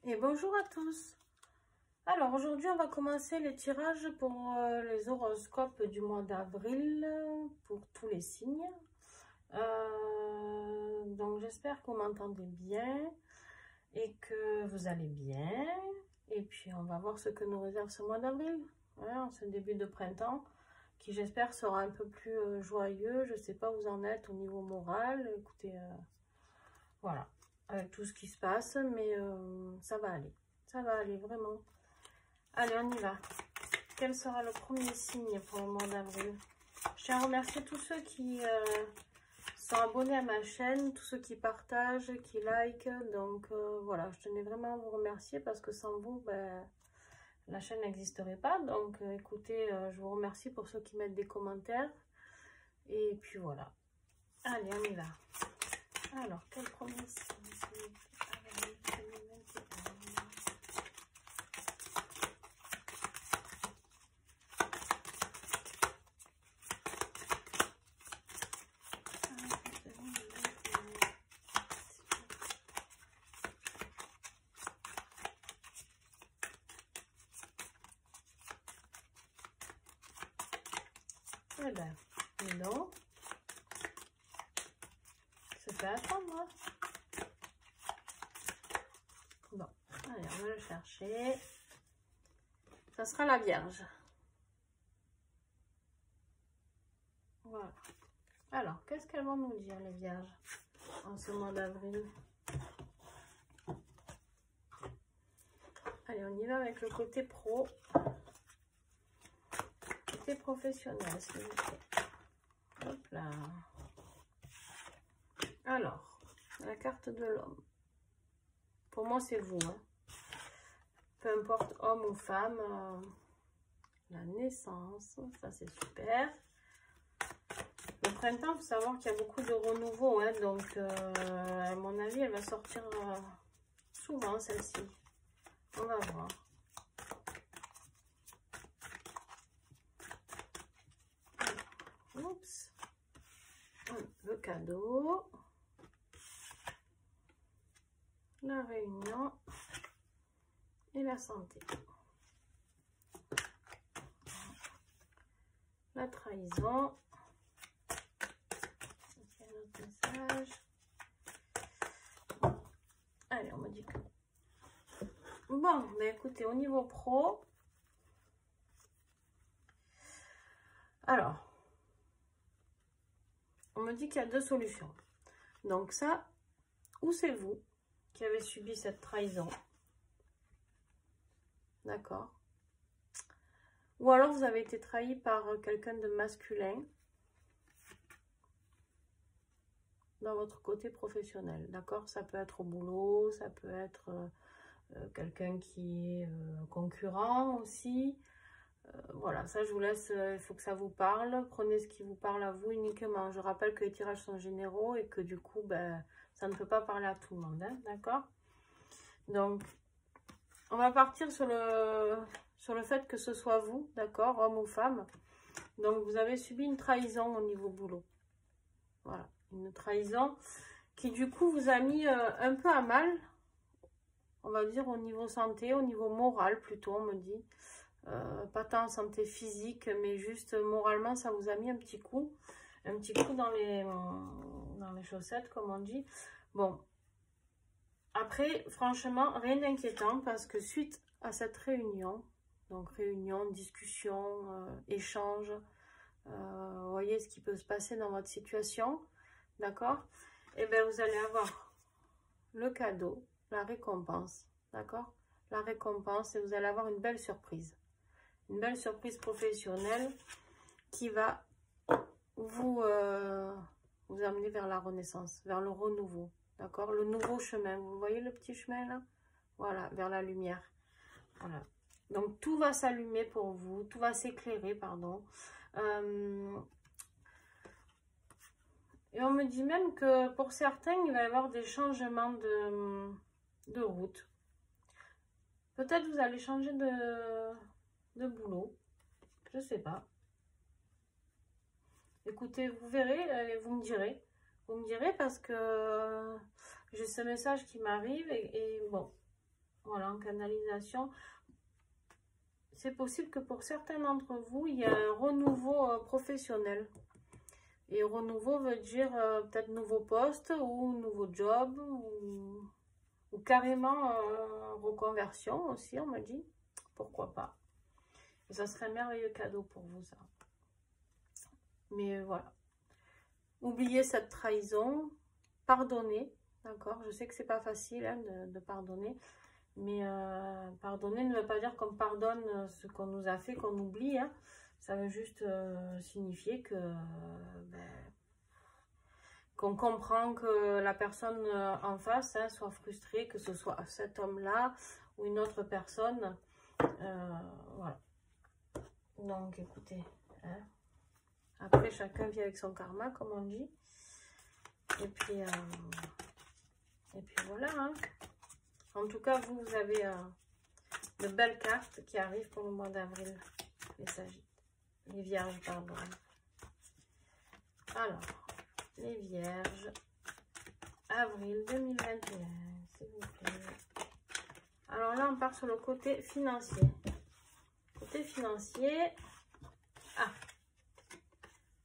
Et bonjour à tous. Alors aujourd'hui on va commencer les tirages pour les horoscopes du mois d'avril pour tous les signes. Donc j'espère que vous m'entendez bien et que vous allez bien. Et puis on va voir ce que nous réserve ce mois d'avril. Voilà, ce début de printemps qui j'espère sera un peu plus joyeux. Je ne sais pas où vous en êtes au niveau moral. Écoutez, voilà, avec tout ce qui se passe, mais ça va aller. Ça va aller, vraiment. Allez, on y va. Quel sera le premier signe pour le mois d'avril? Je tiens à remercier tous ceux qui sont abonnés à ma chaîne, tous ceux qui partagent, qui likent. Donc, voilà, je tenais vraiment à vous remercier parce que sans vous, ben, la chaîne n'existerait pas. Donc, écoutez, je vous remercie pour ceux qui mettent des commentaires. Et puis, voilà. Allez, on y va. Alors, quel premier signe? Eh ben, non. Ça fait attendre. Hein. Bon, allez, on va le chercher. Ça sera la Vierge. Voilà. Alors, qu'est-ce qu'elles vont nous dire, les Vierges, en ce mois d'avril? Allez, on y va avec le côté pro. Côté professionnel, s'il vous plaît. Hop là. Alors, la carte de l'homme. Pour moi, c'est vous. Hein. Peu importe homme ou femme. La naissance, ça c'est super. Le printemps, il faut savoir qu'il y a beaucoup de renouveau. Hein, donc, à mon avis, elle va sortir souvent, celle-ci. On va voir. Oups. Le cadeau. La réunion. Et la santé. La trahison. Un autre message. Allez, on me dit que... Bon, ben écoutez, au niveau pro... Alors, on me dit qu'il y a deux solutions. Donc ça, ou c'est vous qui avez subi cette trahison. D'accord. Ou alors vous avez été trahi par quelqu'un de masculin dans votre côté professionnel. D'accord. Ça peut être au boulot, ça peut être quelqu'un qui est concurrent aussi. Voilà, ça je vous laisse, il faut que ça vous parle. Prenez ce qui vous parle à vous uniquement. Je rappelle que les tirages sont généraux et que du coup, ben, ça ne peut pas parler à tout le monde. Hein, d'accord. Donc, on va partir sur le fait que ce soit vous, d'accord, homme ou femme. Donc, vous avez subi une trahison au niveau boulot. Voilà, une trahison qui du coup vous a mis un peu à mal, on va dire au niveau santé, au niveau moral plutôt, on me dit. Pas tant en santé physique, mais juste moralement, ça vous a mis un petit coup dans les chaussettes, comme on dit. Bon, après, franchement, rien d'inquiétant, parce que suite à cette réunion, donc réunion, discussion, échange, vous voyez ce qui peut se passer dans votre situation, d'accord? Et bien, vous allez avoir le cadeau, la récompense, d'accord? La récompense, et vous allez avoir une belle surprise. Une belle surprise professionnelle qui va vous amener vers la renaissance, vers le renouveau, d'accord? Le nouveau chemin, vous voyez le petit chemin là? Voilà, vers la lumière. Voilà. Donc, tout va s'allumer pour vous, tout va s'éclairer, pardon. Et on me dit même que pour certains, il va y avoir des changements de route. Peut-être vous allez changer de boulot. Je sais pas. Écoutez, vous verrez, vous me direz. Vous me direz parce que j'ai ce message qui m'arrive et bon. voilà, en canalisation. C'est possible que pour certains d'entre vous, il y a un renouveau professionnel. Et renouveau veut dire peut-être nouveau poste ou nouveau job ou carrément reconversion aussi, on me dit. Pourquoi pas. Et ça serait un merveilleux cadeau pour vous, ça. Mais voilà. Oubliez cette trahison. Pardonnez, d'accord? Je sais que c'est pas facile hein, de pardonner. Mais pardonner ne veut pas dire qu'on pardonne ce qu'on nous a fait, qu'on oublie. Hein. Ça veut juste signifier que qu'on comprend que la personne en face hein, soit frustrée, que ce soit cet homme-là ou une autre personne. Voilà. Donc, écoutez. Hein. Après, chacun vit avec son karma, comme on dit. Et puis voilà. Hein. En tout cas, vous avez de belles cartes qui arrivent pour le mois d'avril. Les vierges, pardon. Alors, les vierges, avril 2021, s'il vous plaît. Alors là, on part sur le côté financier. Côté financier. Ah,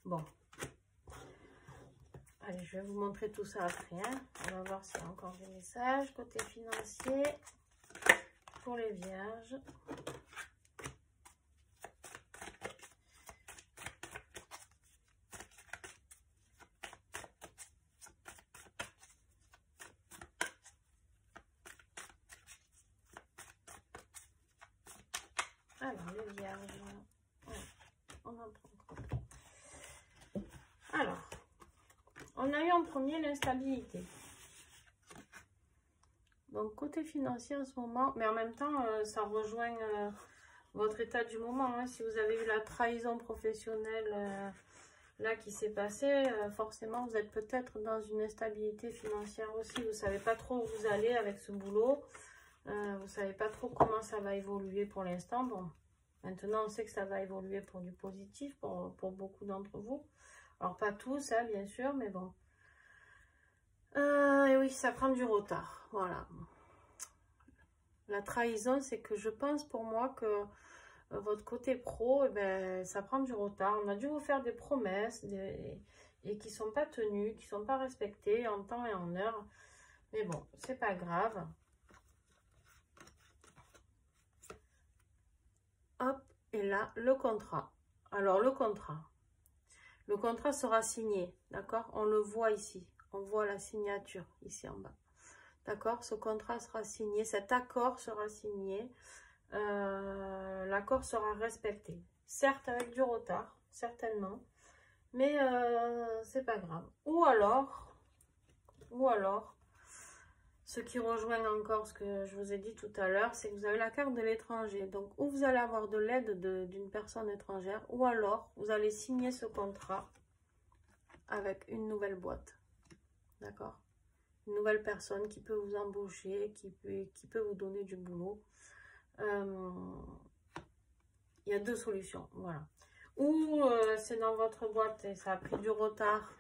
bon. Allez, je vais vous montrer tout ça après. Hein. On va voir s'il y a encore des messages. Côté financier, pour les vierges. Alors, les vierges. On en prend. Alors, on a eu en premier l'instabilité. Donc, côté financier en ce moment, mais en même temps, ça rejoint votre état du moment. Hein. Si vous avez eu la trahison professionnelle là qui s'est passée, forcément, vous êtes peut-être dans une instabilité financière aussi. Vous ne savez pas trop où vous allez avec ce boulot. Vous ne savez pas trop comment ça va évoluer pour l'instant. Bon, maintenant, on sait que ça va évoluer pour du positif pour beaucoup d'entre vous. Alors, pas tous, hein, bien sûr, mais bon. Et oui, ça prend du retard. Voilà. La trahison, c'est que je pense pour moi que votre côté pro, eh ben, ça prend du retard. On a dû vous faire des promesses et qui ne sont pas tenues, qui ne sont pas respectées en temps et en heure. Mais bon, c'est pas grave. Hop, et là, le contrat. Alors, le contrat sera signé, d'accord? On le voit ici. On voit la signature ici en bas. D'accord? Ce contrat sera signé, cet accord sera signé. L'accord sera respecté. Certes, avec du retard, certainement. Mais c'est pas grave. Ou alors, ce qui rejoint encore ce que je vous ai dit tout à l'heure, c'est que vous avez la carte de l'étranger. Donc, ou vous allez avoir de l'aide d'une personne étrangère, ou alors vous allez signer ce contrat avec une nouvelle boîte. D'accord? Une nouvelle personne qui peut vous embaucher, qui peut vous donner du boulot. Il y a deux solutions. Voilà. Ou c'est dans votre boîte et ça a pris du retard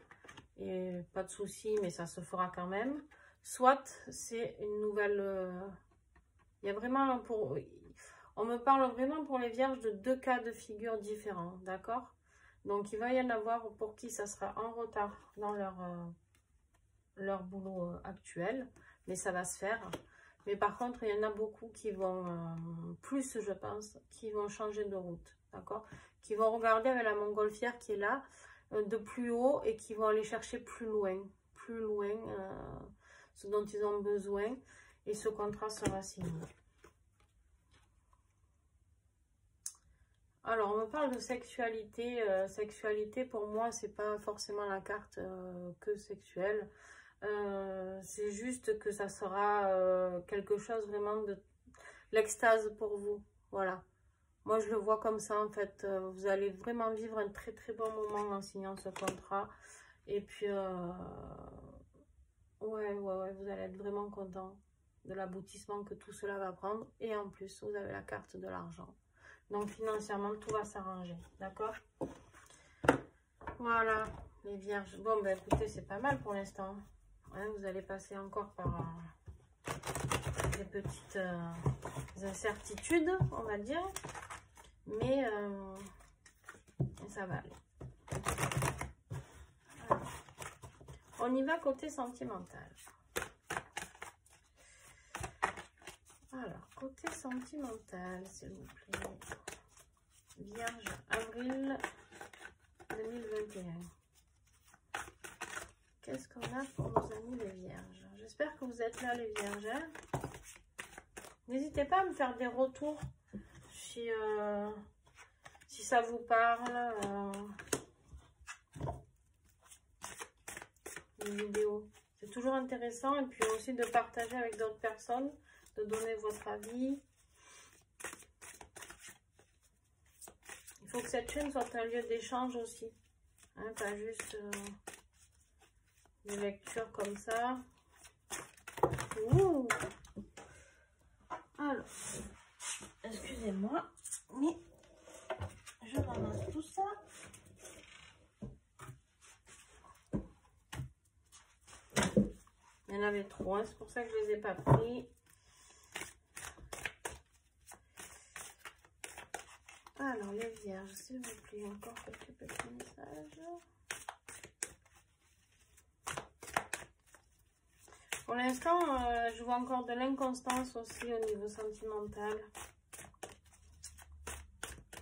et pas de souci, mais ça se fera quand même. Soit c'est une nouvelle... il y a vraiment on me parle vraiment pour les vierges de deux cas de figure différents, d'accord? Donc il va y en avoir pour qui ça sera en retard dans leur boulot actuel, mais ça va se faire. Mais par contre, il y en a beaucoup qui vont, plus je pense, qui vont changer de route, d'accord? Qui vont regarder avec la montgolfière qui est là, de plus haut, et qui vont aller chercher plus loin, ce dont ils ont besoin, et ce contrat sera signé. Alors, on me parle de sexualité. Sexualité, pour moi, c'est pas forcément la carte que sexuelle. C'est juste que ça sera quelque chose vraiment de l'extase pour vous. Voilà. Moi, je le vois comme ça, en fait. Vous allez vraiment vivre un très, très bon moment en signant ce contrat. Et puis, ouais, vous allez être vraiment content de l'aboutissement que tout cela va prendre. Et en plus, vous avez la carte de l'argent. Donc, financièrement, tout va s'arranger. D'accord? Voilà, les vierges. Bon, ben écoutez, c'est pas mal pour l'instant. Hein, vous allez passer encore par des petites incertitudes, on va dire. Mais ça va aller. Alors, on y va côté sentimental. Alors, côté sentimental, s'il vous plaît. Vierge, avril 2021. Qu'est-ce qu'on a pour nos amis les vierges? J'espère que vous êtes là, les vierges. Hein. N'hésitez pas à me faire des retours si ça vous parle. Les vidéos. C'est toujours intéressant. Et puis aussi de partager avec d'autres personnes, de donner votre avis. Il faut que cette chaîne soit un lieu d'échange aussi. Hein, pas juste des lectures comme ça. Ouh. Alors, excusez-moi, mais je ramasse tout ça. Il y en avait trop, hein, c'est pour ça que je ne les ai pas pris. Alors, les vierges, s'il vous plaît, encore quelques petits messages. Pour l'instant, je vois encore de l'inconstance aussi au niveau sentimental.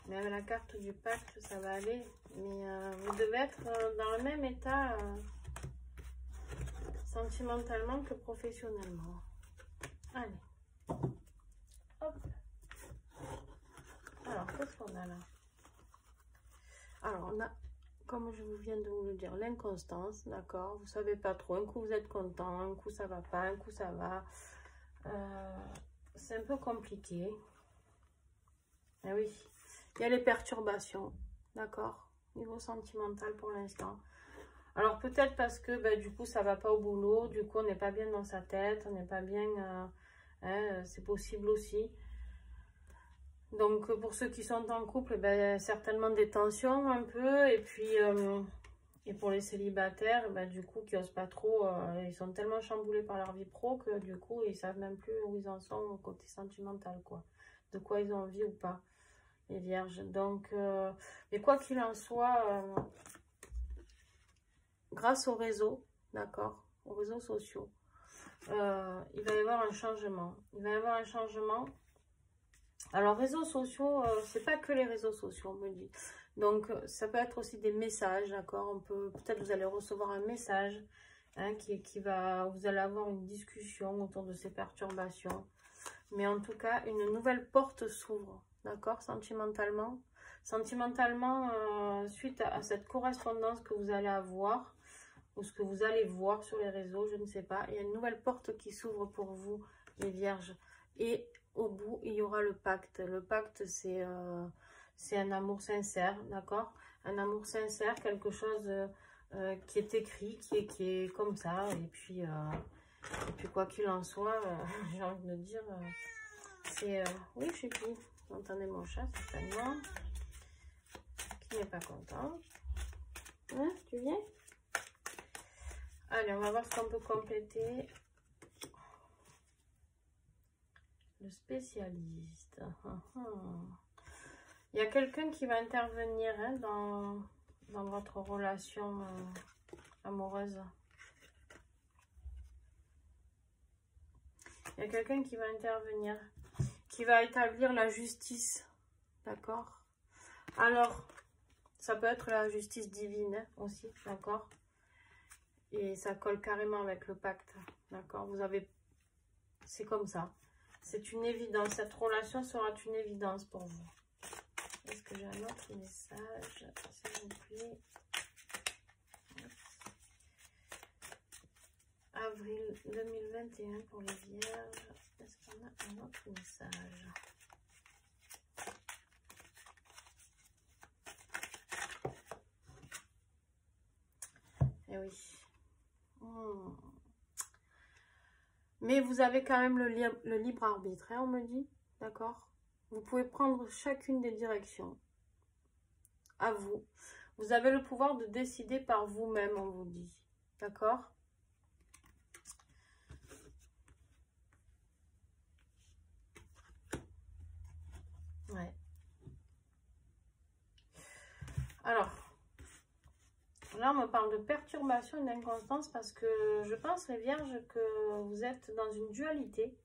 Mais avec la carte du pacte, ça va aller. Mais vous devez être dans le même état sentimentalement que professionnellement. Allez. Hop. Alors, qu'est-ce qu'on a là? Alors, on a, comme je viens de vous le dire, l'inconstance, d'accord? Vous savez pas trop. Un coup, vous êtes content, un coup, ça va pas, un coup, ça va. C'est un peu compliqué. Ah oui, il y a les perturbations, d'accord? Niveau sentimental pour l'instant. Alors, peut-être parce que, bah, du coup, ça va pas au boulot. Du coup, on n'est pas bien dans sa tête. On n'est pas bien... hein, c'est possible aussi. Donc, pour ceux qui sont en couple, ben, certainement des tensions un peu. Et puis, et pour les célibataires, ben, du coup, qui n'osent pas trop, ils sont tellement chamboulés par leur vie pro que du coup, ils ne savent même plus où ils en sont au côté sentimental, quoi. De quoi ils ont envie ou pas, les vierges. Donc, mais quoi qu'il en soit, grâce au réseau, d'accord, aux réseaux sociaux, il va y avoir un changement. Il va y avoir un changement. Alors, réseaux sociaux, c'est pas que les réseaux sociaux, on me dit. Donc, ça peut être aussi des messages, d'accord? On peut, peut-être vous allez recevoir un message, hein, qui va, vous allez avoir une discussion autour de ces perturbations. Mais en tout cas, une nouvelle porte s'ouvre, d'accord? Sentimentalement. Sentimentalement, suite à cette correspondance que vous allez avoir, ou ce que vous allez voir sur les réseaux, je ne sais pas. Il y a une nouvelle porte qui s'ouvre pour vous, les vierges. Et au bout, il y aura le pacte. Le pacte, c'est un amour sincère, d'accord? Un amour sincère, quelque chose qui est écrit, qui est comme ça. Et puis quoi qu'il en soit, j'ai envie de dire, c'est... oui, je suis qui? Vous entendez mon chat, certainement. Qui n'est pas content. Hein, tu viens? Allez, on va voir ce qu'on peut compléter. Le spécialiste. Il y a quelqu'un qui va intervenir, hein, dans votre relation amoureuse. Il y a quelqu'un qui va intervenir, qui va établir la justice. D'accord? Alors, ça peut être la justice divine, hein, aussi, d'accord? Et ça colle carrément avec le pacte, d'accord? Vous avez... C'est comme ça. C'est une évidence. Cette relation sera une évidence pour vous. Est-ce que j'ai un autre message, s'il vous plaît? Avril 2021 pour les vierges. Est-ce qu'on a un autre message? Eh oui. Mais vous avez quand même le libre arbitre, hein, on me dit, d'accord? Vous pouvez prendre chacune des directions. À vous. Vous avez le pouvoir de décider par vous-même, on vous dit, d'accord? Là, on me parle de perturbation et d'inconstance parce que je pense, les vierges, que vous êtes dans une dualité.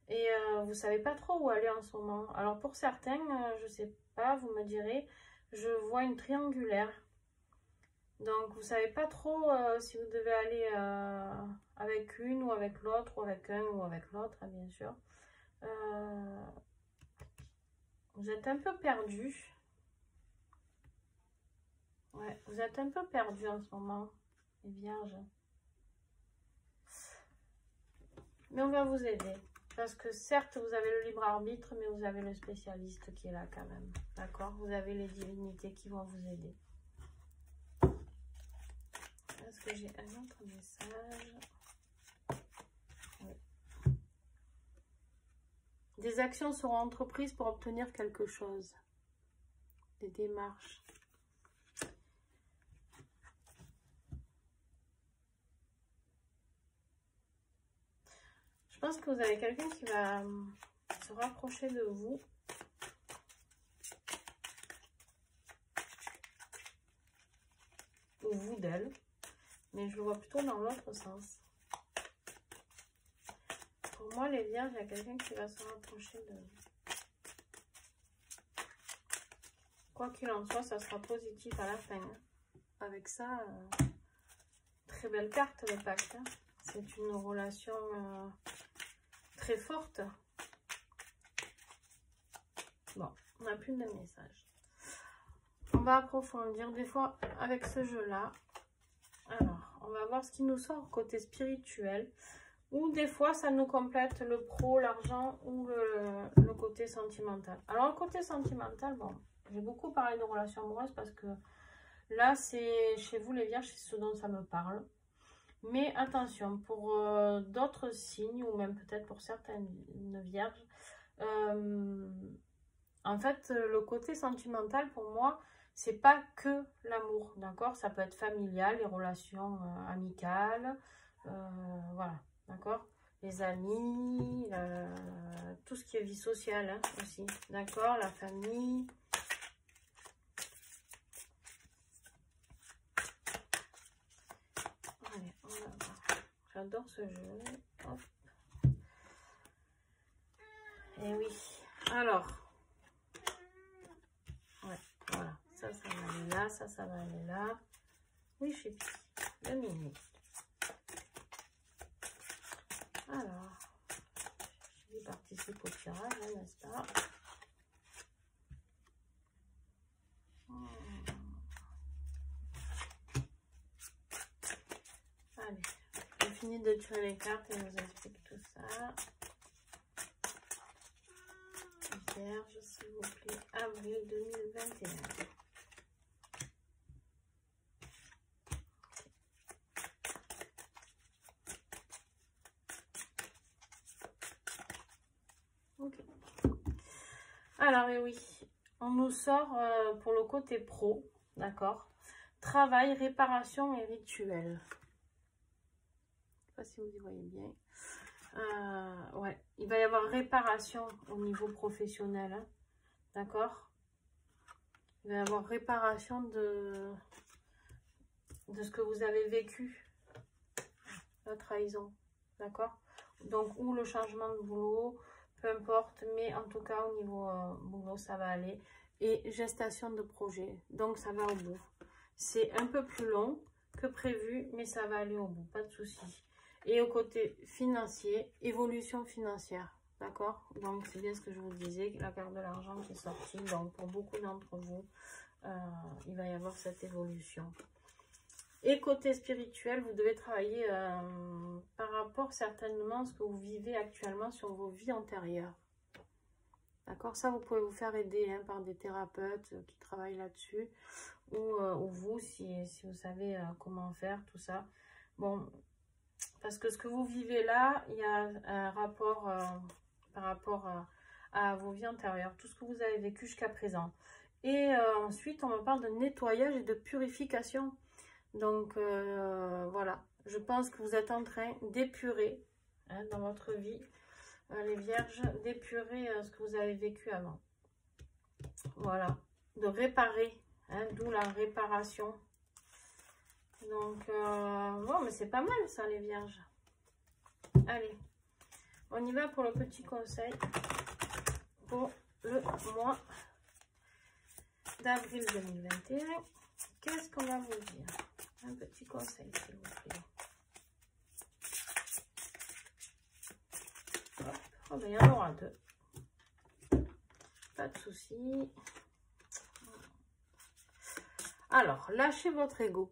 Et vous ne savez pas trop où aller en ce moment. Alors, pour certains, je ne sais pas, vous me direz, je vois une triangulaire. Donc, vous ne savez pas trop si vous devez aller avec une ou avec l'autre, ou avec un ou avec l'autre, hein, bien sûr. Vous êtes un peu perdu. Ouais, vous êtes un peu perdu en ce moment, les vierges. Mais on va vous aider. Parce que certes, vous avez le libre arbitre, mais vous avez le spécialiste qui est là quand même. D'accord? Vous avez les divinités qui vont vous aider. Est-ce que j'ai un autre message? Oui. Des actions seront entreprises pour obtenir quelque chose. Des démarches. Je pense que vous avez quelqu'un qui va se rapprocher de vous. Ou vous d'elle. Mais je le vois plutôt dans l'autre sens. Pour moi, les vierges, il y a quelqu'un qui va se rapprocher de vous. Quoi qu'il en soit, ça sera positif à la fin. Avec ça, très belle carte, le pacte. C'est une relation très forte. Bon, on n'a plus de message. On va approfondir des fois avec ce jeu-là. Alors, on va voir ce qui nous sort côté spirituel. Ou des fois, ça nous complète le pro, l'argent ou le côté sentimental. Alors, le côté sentimental, bon, j'ai beaucoup parlé de relations amoureuses parce que là, c'est chez vous les vierges, c'est ce dont ça me parle. Mais attention, pour d'autres signes, ou même peut-être pour certaines vierges, en fait, le côté sentimental, pour moi, c'est pas que l'amour, d'accord? Ça peut être familial, les relations amicales, voilà, d'accord? Les amis, tout ce qui est vie sociale hein, aussi, d'accord? La famille. Allez, on va voir. J'adore ce jeu. Hop. Et oui, alors... Ouais, voilà, ça va aller là, ça va aller là. Oui, je sais plus. 2 minutes. Alors, je participe au tirage, hein, n'est-ce pas? Allez, j'ai fini de tirer les cartes et je vous explique tout ça. Vierge, s'il vous plaît, avril 2021. Ok. Alors, et oui, on nous sort pour le côté pro, d'accord? Travail, réparation et rituel. Je ne sais pas si vous y voyez bien. Ouais, il va y avoir réparation au niveau professionnel, hein, d'accord? Il va y avoir réparation de ce que vous avez vécu, la trahison, d'accord? Donc, ou le changement de boulot, peu importe, mais en tout cas, au niveau boulot, ça va aller. Et gestation de projet, donc ça va au bout. C'est un peu plus long que prévu, mais ça va aller au bout, pas de souci. Et au côté financier, évolution financière, d'accord? Donc, c'est bien ce que je vous disais, la carte de l'argent qui est sortie. Donc, pour beaucoup d'entre vous, il va y avoir cette évolution. Et côté spirituel, vous devez travailler par rapport certainement à ce que vous vivez actuellement sur vos vies antérieures. D'accord? Ça, vous pouvez vous faire aider hein, par des thérapeutes qui travaillent là-dessus. Ou vous, si vous savez comment faire, tout ça. Bon, parce que ce que vous vivez là, il y a un rapport par rapport à vos vies antérieures. Tout ce que vous avez vécu jusqu'à présent. Et ensuite, on me parle de nettoyage et de purification. Donc, voilà. Je pense que vous êtes en train d'épurer hein, dans votre vie. Les vierges, d'épurer ce que vous avez vécu avant. Voilà. De réparer hein, d'où la réparation. Donc, bon, mais c'est pas mal ça, les vierges. Allez, on y va pour le petit conseil pour le mois d'avril 2021. Qu'est-ce qu'on va vous dire? Un petit conseil, s'il vous plaît. Hop. Oh, ben, il y en aura deux. Pas de souci. Alors, lâchez votre ego.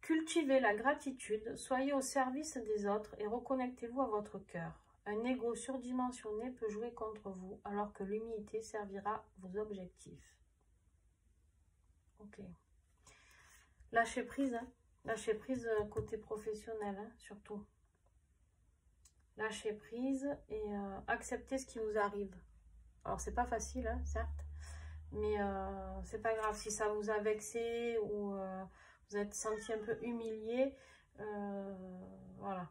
Cultivez la gratitude, soyez au service des autres et reconnectez-vous à votre cœur. Un ego surdimensionné peut jouer contre vous, alors que l'humilité servira vos objectifs. Ok. Lâchez prise, hein. Lâchez prise côté professionnel, hein, surtout. Lâchez prise et acceptez ce qui vous arrive. Alors, c'est pas facile, hein, certes, mais c'est pas grave. Si ça vous a vexé ou vous êtes senti un peu humilié, voilà.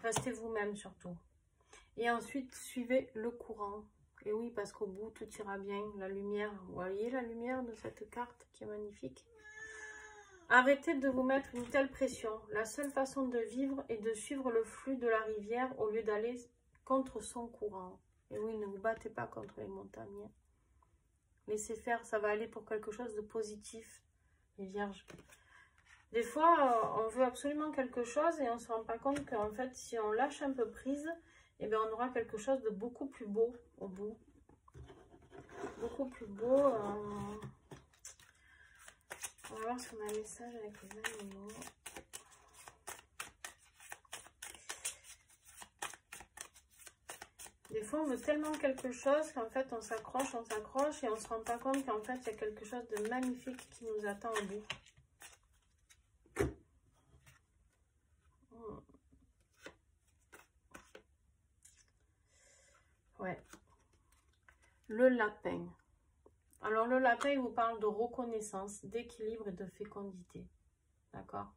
Restez vous-même surtout. Et ensuite, suivez le courant. Et oui, parce qu'au bout, tout ira bien. La lumière, vous voyez la lumière de cette carte qui est magnifique. Arrêtez de vous mettre une telle pression. La seule façon de vivre est de suivre le flux de la rivière au lieu d'aller contre son courant. Et oui, ne vous battez pas contre les montagnes. Laissez faire, ça va aller pour quelque chose de positif, les vierges. Des fois, on veut absolument quelque chose et on ne se rend pas compte qu'en fait, si on lâche un peu prise, eh bien, on aura quelque chose de beaucoup plus beau au bout. Beaucoup plus beau. On va voir si on a un message avec les animaux. Des fois, on veut tellement quelque chose qu'en fait, on s'accroche et on ne se rend pas compte qu'en fait, il y a quelque chose de magnifique qui nous attend au bout. Ouais. Le lapin. Alors, le lapin, il vous parle de reconnaissance, d'équilibre et de fécondité. D'accord?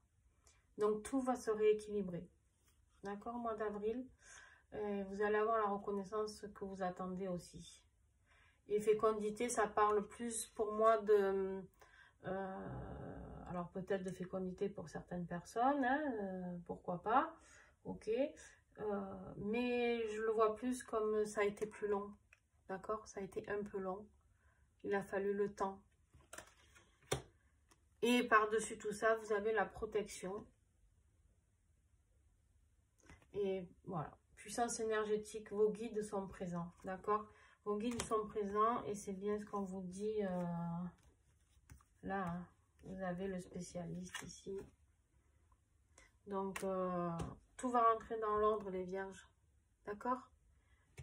Donc, tout va se rééquilibrer. D'accord, mois d'avril. Vous allez avoir la reconnaissance que vous attendez aussi. Et fécondité, ça parle plus pour moi de... alors, peut-être de fécondité pour certaines personnes, hein, pourquoi pas. Ok. Mais je le vois plus comme ça a été plus long. D'accord? Ça a été un peu long. Il a fallu le temps. Et par-dessus tout ça, vous avez la protection. Et voilà. Puissance énergétique, vos guides sont présents. D'accord? Vos guides sont présents et c'est bien ce qu'on vous dit là. Hein, vous avez le spécialiste ici. Donc, tout va rentrer dans l'ordre, les vierges. D'accord?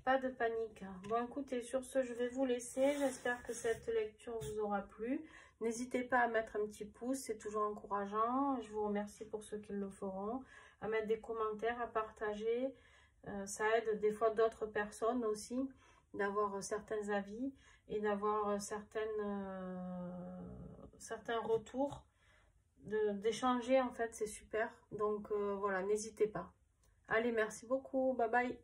Pas de panique. Bon, écoutez, sur ce, je vais vous laisser. J'espère que cette lecture vous aura plu. N'hésitez pas à mettre un petit pouce, c'est toujours encourageant. Je vous remercie pour ceux qui le feront. À mettre des commentaires, à partager. Ça aide des fois d'autres personnes aussi d'avoir certains avis et d'avoir certains retours, d'échanger en fait, c'est super. Donc voilà, n'hésitez pas. Allez, merci beaucoup. Bye bye.